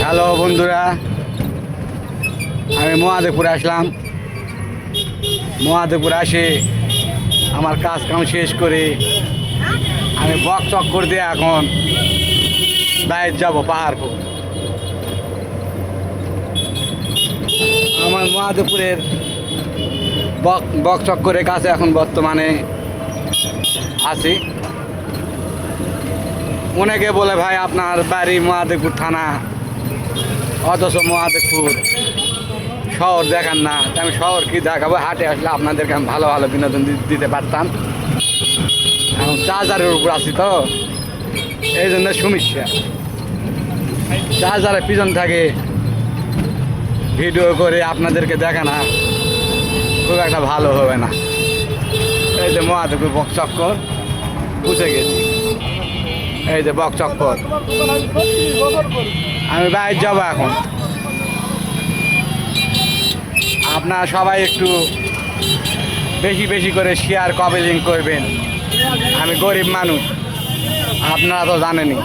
Hello বন্ধুরা, আমি মহাদেবপুরে আসলাম। মহাদেবপুরে আসে আমার কাজ কাম শেষ করে আমি বক চক্কর দিয়ে এখন বাইরে যাব পাহাড়পুর। আমার মহাদেবপুরের বক চক্করের কাছে এখন বর্তমানে আছি। অনেকে বলে ভাই আপনার বাড়ি মহাদেবপুর থানা, অথচ মহাদেবপুর শহর দেখান না। আমি শহর কি দেখাবো, হাটে আসলে আপনাদেরকে আমি ভালো ভালো বিনোদন দিতে পারতাম। এখন চার্জারের উপর আছি তো, এই জন্য সমস্যা। চার্জারের পিছন থাকে ভিডিও করে আপনাদেরকে দেখানো খুব একটা ভালো হবে না। এই যে মহাদেবপুর বক চক্কর বুঝে গেছি, এই যে বক চক্কর। আমি বাইরে যাবো এখন। আপনারা সবাই একটু বেশি বেশি করে শেয়ার কমেন্ট করবেন। আমি গরিব মানুষ, আপনারা তো জানেনই।